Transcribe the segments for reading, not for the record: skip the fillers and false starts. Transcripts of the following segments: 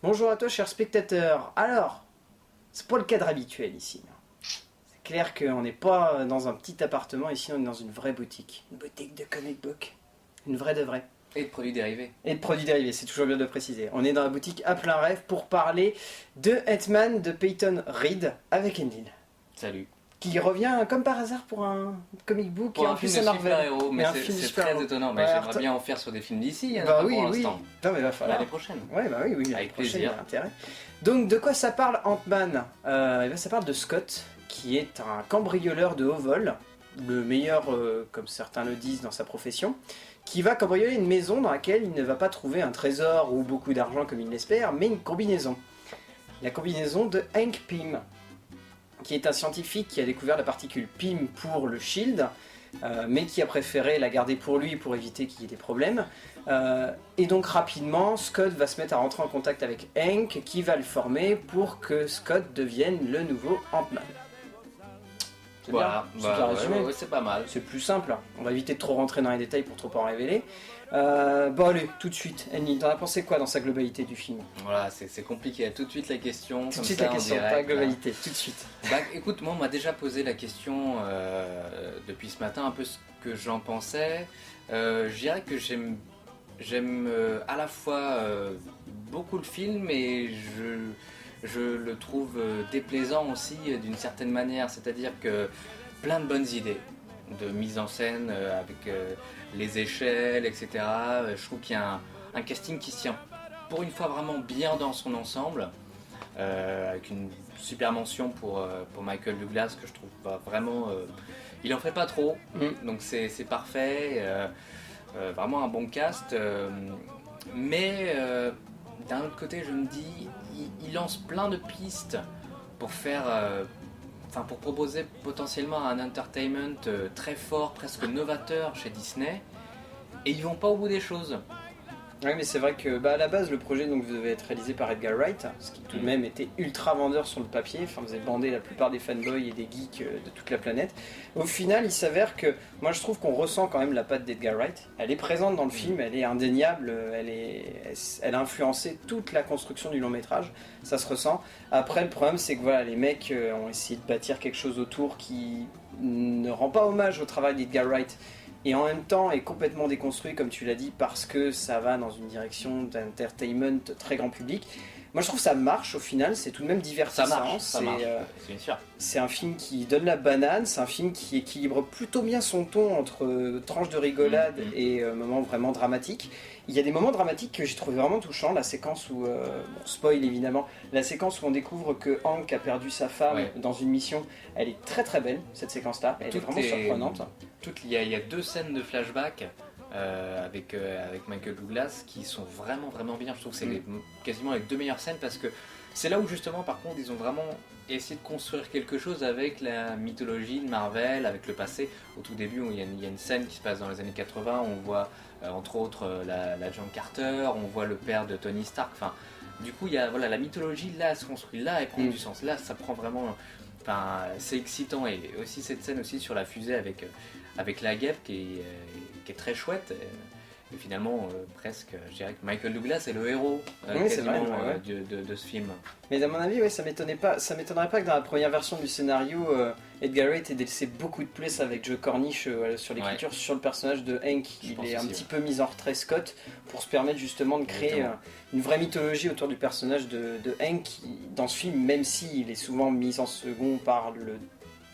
Bonjour à toi, chers spectateurs. Alors, c'est pas le cadre habituel ici. C'est clair qu'on n'est pas dans un petit appartement, ici on est dans une vraie boutique. Une boutique de comic book. Une vraie de vraie. Et de produits dérivés. Et de produits dérivés, c'est toujours bien de le préciser. On est dans la boutique à plein rêve pour parler de Ant-Man de Peyton Reed avec Endil. Salut. Qui revient comme par hasard pour un comic book Pour et un en film plus de c'est Marvel. super-héros, mais un c'est film de très super-héros. étonnant. Mais Ouais, j'aimerais bien en faire sur des films d'ici, il y en a Bah pas oui, pour oui. l'instant. Non mais va falloir. L'année prochaine. Ouais, bah oui, oui, Avec prochaine, plaisir. il y a intérêt. Donc, de quoi ça parle Ant-Man Eh bien, ça parle de Scott, qui est un cambrioleur de haut vol, le meilleur, comme certains le disent, dans sa profession, qui va cambrioler une maison dans laquelle il ne va pas trouver un trésor ou beaucoup d'argent comme il l'espère, mais une combinaison. La combinaison de Hank Pym, qui est un scientifique qui a découvert la particule Pym pour le Shield, mais qui a préféré la garder pour lui pour éviter qu'il y ait des problèmes. Et donc rapidement, Scott va se mettre à rentrer en contact avec Hank, qui va le former pour que Scott devienne le nouveau Ant-Man. C'est Voilà, bien, c'est bien résumé. ouais, c'est pas mal. C'est plus simple, on va éviter de trop rentrer dans les détails pour trop en révéler. Bon allez, tout de suite, Annie, t'en as pensé quoi dans sa globalité du film? Voilà, c'est compliqué. Tout de suite la question. Tout de comme suite ça, la en question, direct, pas la là. globalité, tout de suite. Bah écoute, moi on m'a déjà posé la question depuis ce matin, un peu ce que j'en pensais. Je dirais que j'aime à la fois beaucoup le film et je le trouve déplaisant aussi d'une certaine manière. C'est-à-dire que plein de bonnes idées de mise en scène avec les échelles, etc. Je trouve qu'il y a un casting qui se tient pour une fois vraiment bien dans son ensemble. Avec une super mention pour Michael Douglas que je trouve vraiment il en fait pas trop donc c'est parfait, vraiment un bon cast, mais d'un autre côté je me dis il lance plein de pistes pour faire pour proposer potentiellement un entertainment très fort, presque novateur chez Disney, et ils vont pas au bout des choses. Oui, mais c'est vrai que à la base, le projet donc, devait être réalisé par Edgar Wright, ce qui tout de même était ultra vendeur sur le papier, enfin, faisait bander la plupart des fanboys et des geeks de toute la planète. Au final, il s'avère que moi je trouve qu'on ressent quand même la patte d'Edgar Wright. Elle est présente dans le film, elle est indéniable, elle a influencé toute la construction du long métrage, ça se ressent. Après, le problème, c'est que voilà, les mecs ont essayé de bâtir quelque chose autour qui ne rend pas hommage au travail d'Edgar Wright, et en même temps est complètement déconstruit, comme tu l'as dit, parce que ça va dans une direction d'entertainment très grand public. Moi je trouve que ça marche au final, c'est tout de même divertissant. Ça marche, c'est sûr. C'est un film qui donne la banane, c'est un film qui équilibre plutôt bien son ton entre tranches de rigolade et moments vraiment dramatiques. Il y a des moments dramatiques que j'ai trouvé vraiment touchants, la séquence où, bon, spoil évidemment, la séquence où on découvre que Hank a perdu sa femme dans une mission, elle est très très belle, cette séquence-là, elle est vraiment surprenante. Il y a 2 scènes de flashback avec Michael Douglas qui sont vraiment vraiment bien. Je trouve que c'est quasiment les 2 meilleures scènes, parce que c'est là où justement par contre ils ont vraiment essayé de construire quelque chose avec la mythologie de Marvel, avec le passé. Au tout début, il y a une scène qui se passe dans les années 80, on voit entre autres l'agent Carter, on voit le père de Tony Stark. Enfin, du coup, il y a, voilà, la mythologie là elle se construit, là elle prend du sens, là ça prend vraiment... Enfin, c'est excitant. Et aussi cette scène aussi sur la fusée avec la guêpe qui est très chouette. Et finalement, presque, je dirais que Michael Douglas est le héros quasiment de ce film. Mais à mon avis, ça m'étonnerait pas que dans la première version du scénario, Edgar Wright ait laissé beaucoup de place avec Joe Cornish sur l'écriture, sur le personnage de Hank. Il est un petit peu mis en retrait, Scott, pour se permettre justement de créer une vraie mythologie autour du personnage de Hank dans ce film, même s'il est souvent mis en second par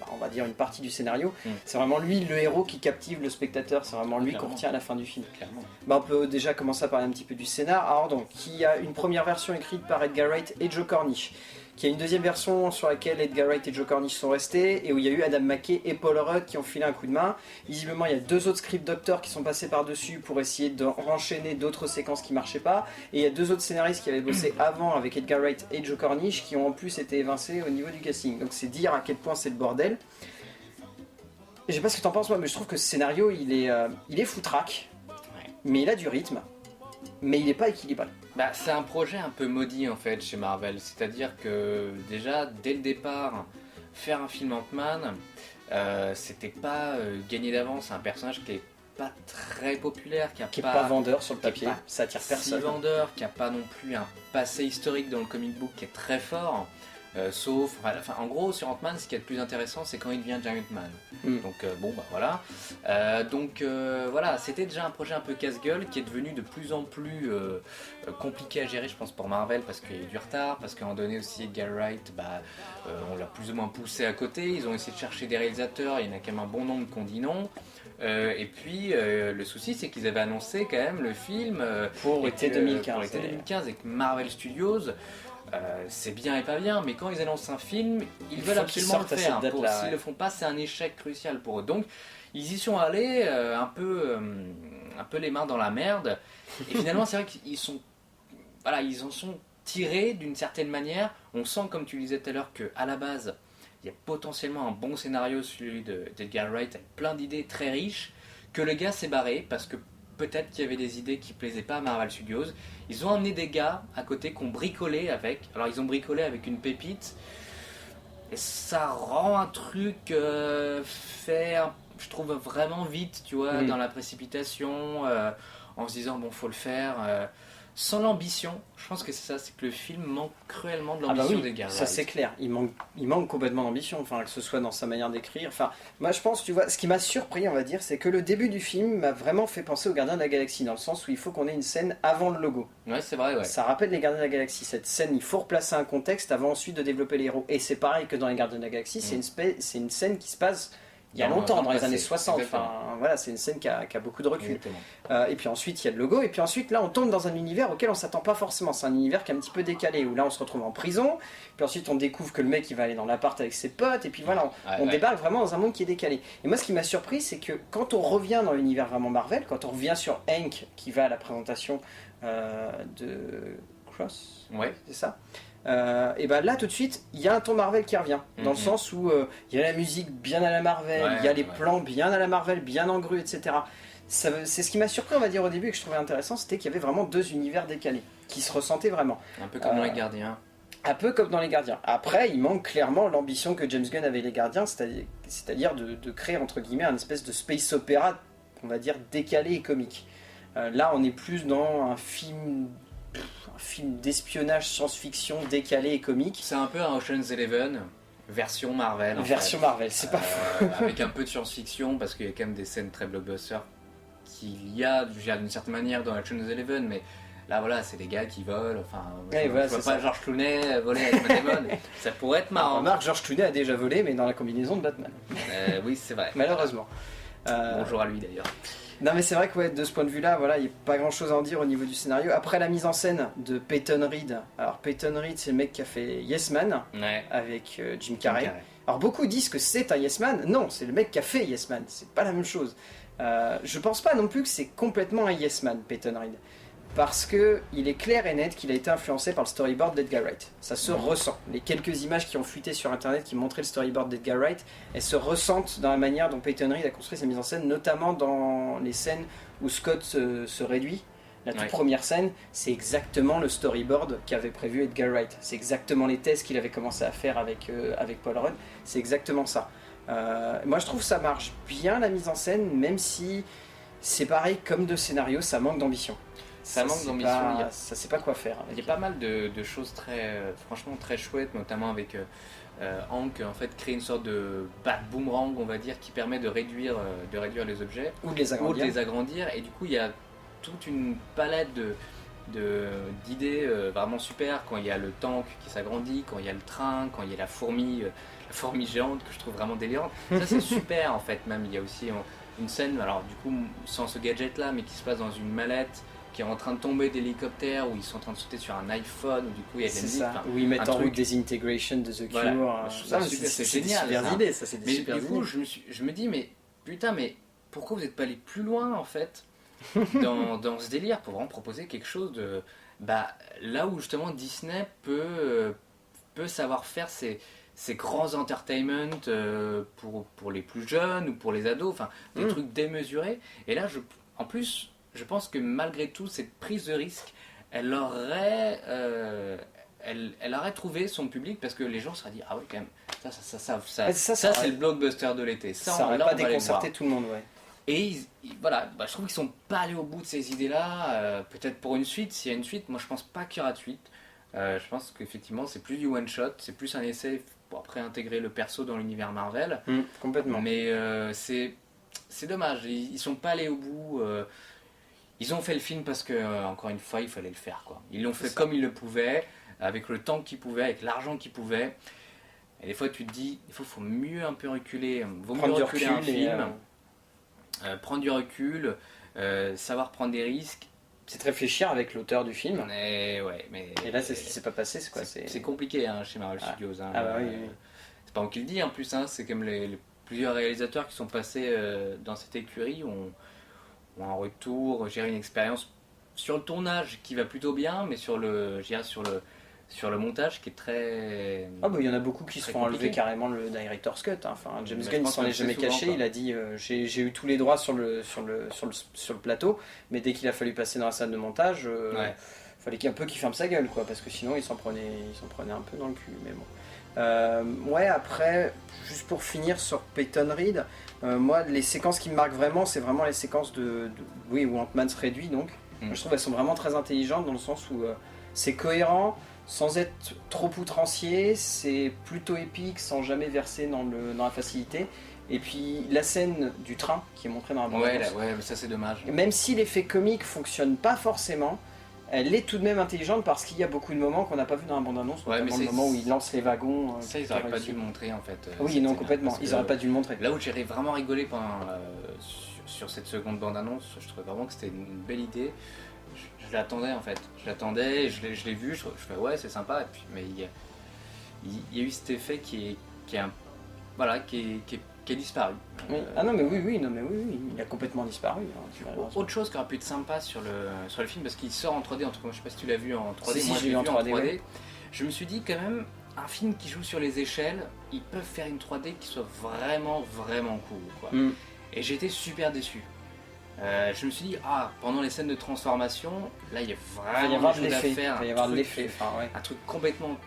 on va dire une partie du scénario. C'est vraiment lui le héros qui captive le spectateur, c'est vraiment lui qu'on retient à la fin du film. Clairement. On peut déjà commencer à parler un petit peu du scénar. Alors donc, il y a une première version écrite par Edgar Wright et Joe Cornish, qui a une deuxième version sur laquelle Edgar Wright et Joe Cornish sont restés, et où il y a eu Adam McKay et Paul Rudd qui ont filé un coup de main. Visiblement, il y a 2 autres script doctors qui sont passés par-dessus pour essayer de renchaîner d'autres séquences qui marchaient pas, et il y a 2 autres scénaristes qui avaient bossé avant avec Edgar Wright et Joe Cornish qui ont en plus été évincés au niveau du casting. Donc c'est dire à quel point c'est le bordel. Je sais pas ce que t'en penses, moi, mais je trouve que ce scénario, il est foutraque, mais il a du rythme, mais il n'est pas équilibré. C'est un projet un peu maudit en fait chez Marvel, c'est-à-dire que déjà dès le départ, faire un film Ant-Man, c'était pas gagné d'avance. C'est un personnage qui est pas très populaire, qui est pas vendeur sur le qui est papier, pas ça attire si personne. vendeur, qui a pas non plus un passé historique dans le comic book qui est très fort. Sauf, en gros, sur Ant-Man, ce qui est le plus intéressant, c'est quand il devient Giant Man. Donc, bon, bah voilà. Voilà, c'était déjà un projet un peu casse-gueule qui est devenu de plus en plus compliqué à gérer, je pense, pour Marvel, parce qu'il y a eu du retard, parce qu'à un moment donné aussi, Edgar Wright, on l'a plus ou moins poussé à côté. Ils ont essayé de chercher des réalisateurs, il y en a quand même un bon nombre qui ont dit non. Et puis, le souci, c'est qu'ils avaient annoncé quand même le film pour l'été 2015. Pour l'été 2015 avec Marvel Studios. C'est bien et pas bien, mais quand ils annoncent un film, ils veulent absolument le faire. S'ils le font pas, c'est un échec crucial pour eux. Donc, ils y sont allés un peu les mains dans la merde. Et finalement, c'est vrai qu'ils sont, voilà, ils en sont tirés d'une certaine manière. On sent, comme tu le disais tout à l'heure, qu'à la base, il y a potentiellement un bon scénario, celui d'Edgar Wright, avec plein d'idées très riches, que le gars s'est barré parce que peut-être qu'il y avait des idées qui plaisaient pas à Marvel Studios. Ils ont emmené des gars à côté qui ont bricolé avec. Alors ils ont bricolé avec une pépite. Et ça rend un truc fait, je trouve, vraiment vite, tu vois, dans la précipitation, en se disant, bon, faut le faire. Sans l'ambition, je pense que c'est ça, c'est que le film manque cruellement de l'ambition des gars. Ça c'est clair, il manque complètement d'ambition, enfin que ce soit dans sa manière d'écrire. Enfin, moi je pense, tu vois, ce qui m'a surpris, on va dire, c'est que le début du film m'a vraiment fait penser aux Gardiens de la Galaxie, dans le sens où il faut qu'on ait une scène avant le logo. Ouais, c'est vrai, ouais. Ça rappelle les Gardiens de la Galaxie, cette scène, il faut replacer un contexte avant ensuite de développer les héros. Et c'est pareil que dans les Gardiens de la Galaxie, c'est une scène qui se passe il y a longtemps, dans les années 60. Enfin, voilà, c'est une scène qui a beaucoup de recul. Et puis ensuite, il y a le logo. Et puis ensuite, là, on tombe dans un univers auquel on s'attend pas forcément. C'est un univers qui est un petit peu décalé, où là, on se retrouve en prison. Puis ensuite, on découvre que le mec, il va aller dans l'appart avec ses potes. Et puis voilà, on débarque vraiment dans un monde qui est décalé. Et moi, ce qui m'a surpris, c'est que quand on revient dans l'univers vraiment Marvel, quand on revient sur Hank, qui va à la présentation de Cross, c'est ça. Et ben là tout de suite il y a un ton Marvel qui revient dans le sens où il y a la musique bien à la Marvel, il y a les plans bien à la Marvel, bien en grue, etc. C'est ce qui m'a surpris, on va dire, au début, et que je trouvais intéressant, c'était qu'il y avait vraiment deux univers décalés qui se ressentaient vraiment, un peu comme dans les Gardiens. Un peu comme dans les Gardiens. Après, il manque clairement l'ambition que James Gunn avait les Gardiens, c'est-à-dire de créer entre guillemets un espèce de space opéra, on va dire, décalé et comique. Là on est plus dans un film d'espionnage science-fiction décalé et comique. C'est un peu un Ocean's Eleven version Marvel. Version Marvel, c'est pas fou. Avec un peu de science-fiction, parce qu'il y a quand même des scènes très blockbusters qu'il y a d'une certaine manière dans Ocean's Eleven, mais là voilà, c'est des gars qui volent. Enfin, je vois pas George Clooney voler avec Matt Damon. Ça pourrait être marrant. Remarque, George Clooney a déjà volé, mais dans la combinaison de Batman. Oui, c'est vrai. Malheureusement. Bonjour à lui d'ailleurs. Non mais c'est vrai que de ce point de vue-là, voilà, il n'y a pas grand-chose à en dire au niveau du scénario. Après la mise en scène de Peyton Reed, alors Peyton Reed c'est le mec qui a fait Yes Man avec Jim Carrey. Alors beaucoup disent que c'est un Yes Man, non, c'est le mec qui a fait Yes Man, c'est pas la même chose. Je pense pas non plus que c'est complètement un Yes Man, Peyton Reed. Parce que il est clair et net qu'il a été influencé par le storyboard d'Edgar Wright. Ça se ressent. Les quelques images qui ont fuité sur internet qui montraient le storyboard d'Edgar Wright, elles se ressentent dans la manière dont Peyton Reed a construit sa mise en scène, notamment dans les scènes où Scott se réduit. La toute première scène, c'est exactement le storyboard qu'avait prévu Edgar Wright. C'est exactement les tests qu'il avait commencé à faire avec Paul Rudd. C'est exactement ça. Moi je trouve que ça marche bien la mise en scène, même si c'est pareil comme de scénario, ça manque d'ambition. Ça manque d'ambition. Ça sait pas quoi faire. Il y a pas mal de choses franchement très chouettes, notamment avec Hank, en fait, créer une sorte de boomerang, on va dire, qui permet de réduire les objets ou de les agrandir. Et du coup, il y a toute une palette d'idées vraiment super. Quand il y a le tank qui s'agrandit, quand il y a le train, quand il y a la fourmi géante que je trouve vraiment délirante. Ça c'est super en fait. Même il y a aussi une scène, alors du coup sans ce gadget là, mais qui se passe dans une mallette qui est en train de tomber d'hélicoptère, où ils sont en train de sauter sur un iPhone, où du coup il y a des musiques, où ils mettent en route des integrations de The Cure. Voilà. C'est génial. C'est des super idées, ça c'est des super idées. Du coup je me dis mais putain, mais pourquoi vous n'êtes pas allé plus loin en fait dans ce délire pour vraiment proposer quelque chose de là où justement Disney peut savoir faire ces grands entertainment pour les plus jeunes ou pour les ados, enfin des trucs démesurés. Et là en plus je pense que malgré tout cette prise de risque elle aurait trouvé son public, parce que les gens se seraient dit ah oui quand même ça c'est le blockbuster de l'été, ça aurait pas déconcerté tout le monde. Et voilà, je trouve qu'ils sont pas allés au bout de ces idées-là. Peut-être pour une suite, s'il y a une suite, moi je pense pas qu'il y aura de suite. Je pense qu'effectivement c'est plus du one shot, c'est plus un essai pour après intégrer le perso dans l'univers Marvel. Complètement. Mais c'est dommage, ils sont pas allés au bout. Ils ont fait le film parce que, encore une fois, il fallait le faire, quoi. Ils l'ont fait comme ils le pouvaient, avec le temps qu'ils pouvaient, avec l'argent qu'ils pouvaient. Et des fois, tu te dis, il faut mieux un peu reculer. Vaut mieux reculer un film, prendre du recul, savoir prendre des risques. C'est de réfléchir avec l'auteur du film. Et là, c'est ce qui s'est pas passé. C'est compliqué chez Marvel Studios. Hein. Bah oui. C'est pas moi qui le dis en plus, hein, c'est comme plusieurs réalisateurs qui sont passés dans cette écurie ont un retour, une expérience sur le tournage qui va plutôt bien, mais sur le montage qui est très... il y en a beaucoup qui se font enlever carrément le director's cut. Hein. Enfin, James Gunn il s'en est jamais caché, il a dit j'ai eu tous les droits sur le plateau, mais dès qu'il a fallu passer dans la salle de montage, fallait qu'il ferme sa gueule, quoi, parce que sinon il s'en prenait un peu dans le cul, mais bon. Après, juste pour finir sur Peyton Reed, moi les séquences qui me marquent vraiment, c'est vraiment les séquences où Ant-Man se réduit, donc. Moi, je trouve qu'elles sont vraiment très intelligentes dans le sens où c'est cohérent, sans être trop outrancier, c'est plutôt épique, sans jamais verser dans la facilité. Et puis la scène du train qui est montrée dans la bande-annonce. Mais ça c'est dommage. Même si l'effet comique fonctionne pas forcément, elle est tout de même intelligente parce qu'il y a beaucoup de moments qu'on n'a pas vu dans la bande-annonce, notamment le moment où il lance les wagons. Ça, ils n'auraient pas dû le montrer en fait. Oui, non, complètement. Ils n'auraient pas dû le montrer. Là où j'ai vraiment rigolé sur cette seconde bande-annonce, je trouvais vraiment que c'était une belle idée. Je l'attendais en fait. Je l'ai vu, je fais ouais, c'est sympa. Mais il y a eu cet effet qui est disparu. Oui. Il a complètement disparu. Hein, autre chose qui aurait pu être sympa sur le film, parce qu'il sort en 3D, en tout cas, je sais pas si tu l'as vu en 3D, si, moi je l'ai vu en 3D. Ouais. Je me suis dit quand même, un film qui joue sur les échelles, ils peuvent faire une 3D qui soit vraiment, vraiment cool, quoi. Et j'ai été super déçu. Je me suis dit, pendant les scènes de transformation, là il y a vraiment des choses à faire. Il va y avoir de l'effet. Un truc complètement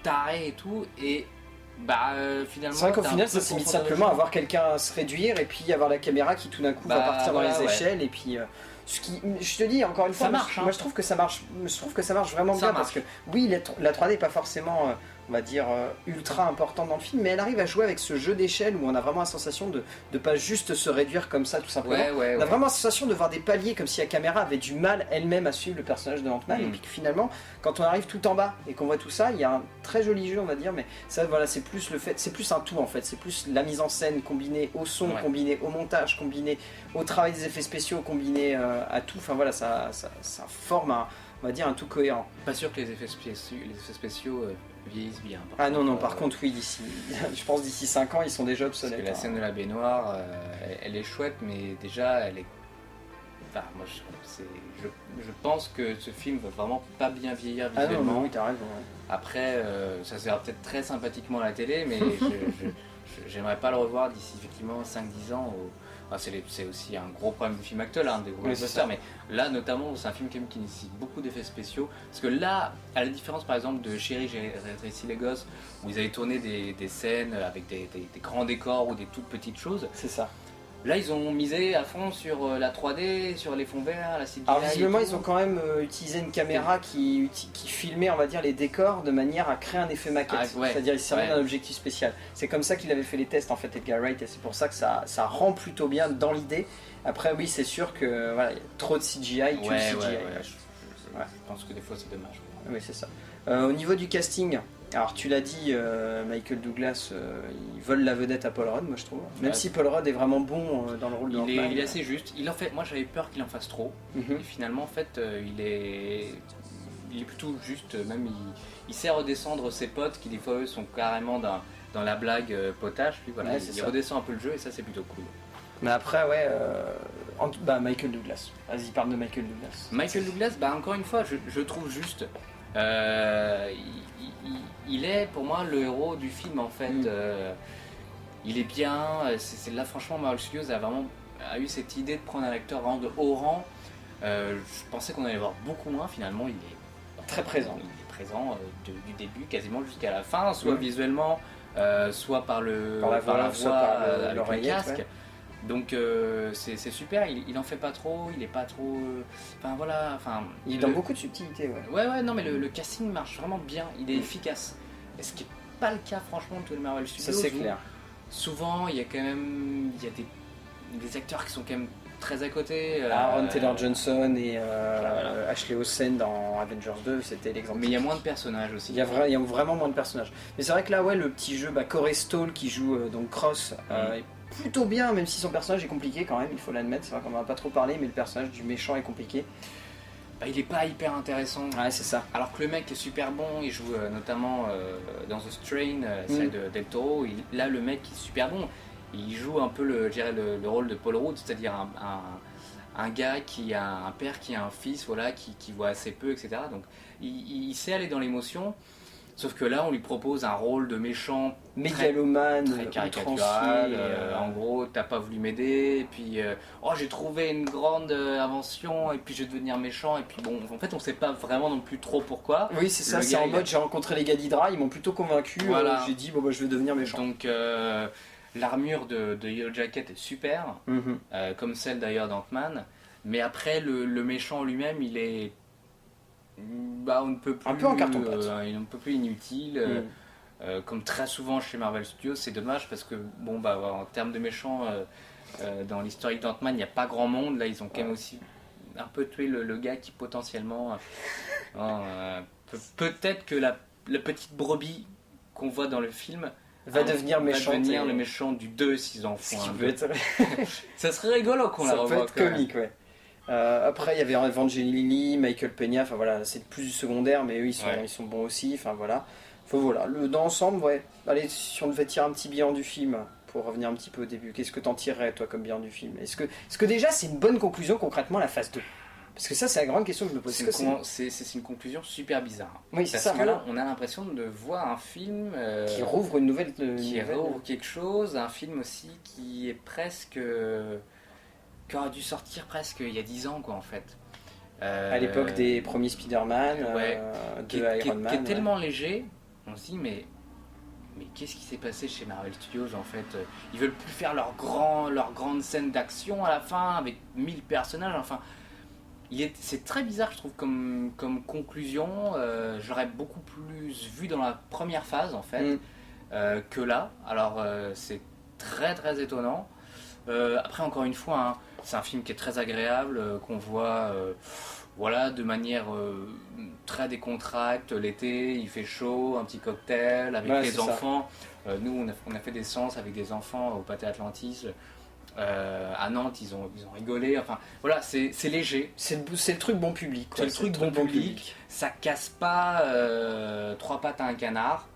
taré et tout. Et finalement. C'est vrai qu'au final, ça s'imite simplement à voir quelqu'un se réduire et puis avoir la caméra qui tout d'un coup va partir dans les échelles. Et puis, je te dis encore une fois, ça marche. Moi je trouve que ça marche. Je trouve que ça marche vraiment bien parce que oui, la 3D n'est pas forcément. On va dire ultra importante dans le film, mais elle arrive à jouer avec ce jeu d'échelle où on a vraiment la sensation de pas juste se réduire comme ça tout simplement. On a vraiment la sensation de voir des paliers comme si la caméra avait du mal elle-même à suivre le personnage de Ant-Man, et puis que finalement quand on arrive tout en bas et qu'on voit tout ça, il y a un très joli jeu on va dire, mais ça voilà, c'est plus un tout en fait, c'est plus la mise en scène combinée au son, combinée au montage, combinée au travail des effets spéciaux, combinée à tout, enfin voilà, ça forme on va dire un tout cohérent. Pas sûr que les effets spéciaux vieillissent bien. Par contre oui, je pense d'ici 5 ans ils sont déjà obsolètes. Parce que la scène de la baignoire, elle est chouette, mais déjà elle est... Enfin, moi je pense que ce film va vraiment pas bien vieillir visuellement. Oui, t'as raison. Après, ça se verra peut-être très sympathiquement à la télé, mais j'aimerais pas le revoir d'ici effectivement 5-10 ans. C'est aussi un gros problème du film actuel, des gros blockbusters, mais là notamment c'est un film qui nécessite beaucoup d'effets spéciaux, parce que là, à la différence par exemple de Chérie, j'ai rétréci les gosses, où ils avaient tourné des scènes avec des grands décors ou des toutes petites choses, c'est ça. Là, ils ont misé à fond sur la 3D, sur les fonds verts, la CGI. Alors visiblement, ils ont quand même utilisé une caméra qui filmait, on va dire, les décors de manière à créer un effet maquette. C'est-à-dire, ils servaient d'un objectif spécial. C'est comme ça qu'il avait fait les tests, en fait, Edgar Wright, et c'est pour ça que ça rend plutôt bien dans l'idée. Après, oui, c'est sûr que voilà, il y a trop de CGI, Je pense que des fois, c'est dommage. Oui, c'est ça. Au niveau du casting, alors tu l'as dit, Michael Douglas, il vole la vedette à Paul Rudd, moi je trouve. Même si Paul Rudd est vraiment bon dans le rôle de Ant-Man. Il est assez juste. Moi j'avais peur qu'il en fasse trop. Et finalement en fait il est plutôt juste. Même il sait redescendre ses potes qui des fois eux sont carrément dans la blague potache. Puis voilà, il redescend un peu le jeu et ça c'est plutôt cool. Mais après Michael Douglas. Vas-y, parle de Michael Douglas. Michael Douglas, encore une fois, je trouve juste. Il est pour moi le héros du film en fait. Il est bien. C'est là franchement Marvel Studios a eu cette idée de prendre un acteur vraiment de haut rang. Je pensais qu'on allait voir beaucoup moins. Finalement, il est très présent. Il est présent du début quasiment jusqu'à la fin, soit visuellement, soit par la voix, avec le casque. Donc c'est super, il en fait pas trop, il est pas trop... Enfin voilà, enfin... Il est dans beaucoup de subtilités, ouais. Ouais, non mais le casting marche vraiment bien, il est efficace. Et ce qui n'est pas le cas franchement de tous les Marvel Studios. Ça c'est clair. Souvent il y a quand même des acteurs qui sont quand même très à côté. Aaron Taylor Johnson et Ashley Olsen dans Avengers 2, c'était l'exemple. Mais il y a moins de personnages aussi. Il y a vraiment moins de personnages. Mais c'est vrai que là, ouais, le petit jeu, Corey Stoll qui joue donc Cross est plutôt bien, même si son personnage est compliqué quand même, il faut l'admettre. C'est vrai qu'on n'en a pas trop parlé, mais le personnage du méchant est compliqué. Il est pas hyper intéressant. Ouais, c'est ça. Alors que le mec est super bon, il joue notamment dans The Strain, celle de Del Toro. Là, le mec est super bon. Il joue un peu le rôle de Paul Rudd, c'est-à-dire un gars qui a un père, qui a un fils, voilà, qui voit assez peu, etc. Donc il sait aller dans l'émotion, sauf que là on lui propose un rôle de méchant mégalomane, très caricatural. En gros, t'as pas voulu m'aider, et puis j'ai trouvé une grande invention, et puis je vais devenir méchant, et puis bon, en fait on sait pas vraiment non plus trop pourquoi. Oui, c'est ça, c'est en mode j'ai rencontré les gars d'Hydra, ils m'ont plutôt convaincu, voilà. J'ai dit je vais devenir méchant. Donc l'armure de Yellow Jacket est super, comme celle d'ailleurs d'Ant-Man, mais après le méchant lui-même il est on ne peut plus, un peu en carton-pâte, il est un peu plus inutile, comme très souvent chez Marvel Studios. C'est dommage parce que en termes de méchants dans l'historique d'Ant-Man il n'y a pas grand monde. Là ils ont quand même aussi un peu tué le gars qui potentiellement peut-être que la petite brebis qu'on voit dans le film va devenir le méchant du 2 s'ils en font un. Ça serait rigolo qu'on la revoie. Ça peut être comique, ouais. Après il y avait Evangeline, Michael Peña, enfin voilà, c'est plus du secondaire, mais eux ils sont bons aussi, enfin voilà. Dans l'ensemble, ouais. Allez, si on devait tirer un petit bilan du film, pour revenir un petit peu au début, qu'est-ce que t'en tirerais toi comme bilan du film? Est-ce que déjà c'est une bonne conclusion concrètement la phase 2? Parce que ça c'est la grande question que je me pose. C'est une conclusion super bizarre. Oui, c'est ça. Voilà. On a l'impression de voir un film qui rouvre une nouvelle... rouvre quelque chose, un film aussi qui est presque... qui aurait dû sortir presque il y a 10 ans quoi en fait. À l'époque des premiers Spider-Man, de Iron Man. Qui est tellement léger, on se dit mais qu'est-ce qui s'est passé chez Marvel Studios en fait? Ils veulent plus faire leur grande scène d'action à la fin avec 1000 personnages, enfin... C'est très bizarre je trouve comme conclusion, j'aurais beaucoup plus vu dans la première phase en fait que là, alors c'est très très étonnant. Après encore une fois, c'est un film qui est très agréable, qu'on voit de manière très décontracte l'été, il fait chaud, un petit cocktail avec les enfants. Nous on a fait des séances avec des enfants au Pâté Atlantis. À Nantes, ils ont rigolé. Enfin, voilà, c'est léger. C'est le truc bon public. C'est le truc bon public. Ça casse pas 3 pattes à un canard.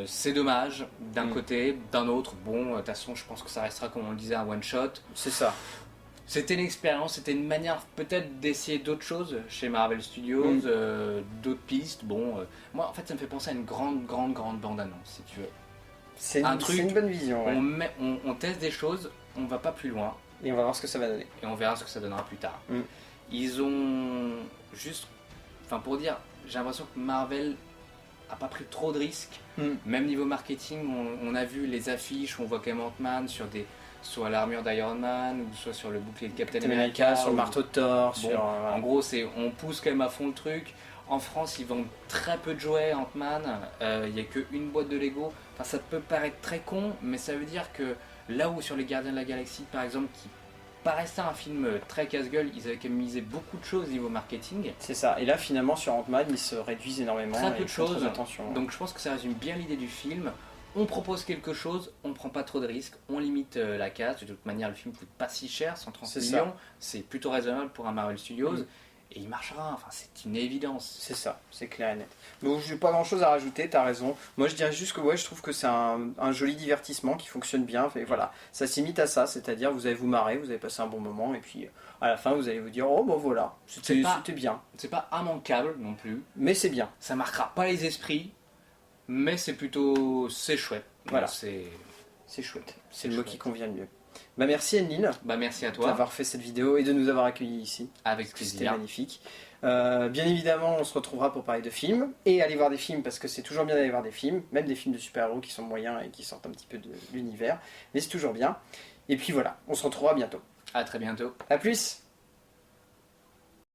C'est dommage d'un côté, d'un autre. Bon, de toute façon, je pense que ça restera, comme on le disait, un one shot. C'est ça. C'était une expérience, c'était une manière peut-être d'essayer d'autres choses chez Marvel Studios, d'autres pistes. Bon, moi, en fait, ça me fait penser à une grande bande-annonce, si tu veux. C'est une bonne vision. Ouais. On teste des choses, on va pas plus loin. Et on va voir ce que ça va donner. Et on verra ce que ça donnera plus tard. Ils ont juste... Enfin pour dire, j'ai l'impression que Marvel a pas pris trop de risques. Même niveau marketing, on a vu les affiches, on voit quand même Ant-Man soit l'armure d'Iron Man, ou soit sur le bouclier de Captain America, sur le marteau de Thor. En gros, on pousse quand même à fond le truc. En France, ils vendent très peu de jouets Ant-Man, il n'y a qu'une boîte de Lego. Enfin, ça peut paraître très con, mais ça veut dire que là où sur les Gardiens de la Galaxie, par exemple, qui paraissait un film très casse-gueule, ils avaient quand même misé beaucoup de choses niveau marketing. C'est ça, et là finalement sur Ant-Man, ils se réduisent énormément. Très peu de choses, attention. Donc je pense que ça résume bien l'idée du film. On propose quelque chose, on prend pas trop de risques, on limite la casse. De toute manière, le film coûte pas si cher, 130 millions, c'est plutôt raisonnable pour un Marvel Studios. Et il marchera, enfin c'est une évidence. C'est ça, c'est clair et net. Donc j'ai pas grand chose à rajouter, t'as raison. Moi je dirais juste que je trouve que c'est un joli divertissement qui fonctionne bien. Et voilà, ça s'imite à ça, c'est-à-dire vous allez vous marrer, vous allez passer un bon moment et puis à la fin vous allez vous dire voilà, c'était bien. C'est pas immanquable non plus. Mais c'est bien. Ça marquera pas les esprits, mais c'est chouette. Voilà, c'est chouette. C'est le mot qui convient le mieux. Merci Enlil. Merci à toi d'avoir fait cette vidéo et de nous avoir accueillis ici. Avec plaisir. C'était magnifique. Bien évidemment, on se retrouvera pour parler de films et aller voir des films parce que c'est toujours bien d'aller voir des films, même des films de super-héros qui sont moyens et qui sortent un petit peu de l'univers, mais c'est toujours bien. Et puis voilà, on se retrouvera bientôt. À très bientôt. A plus.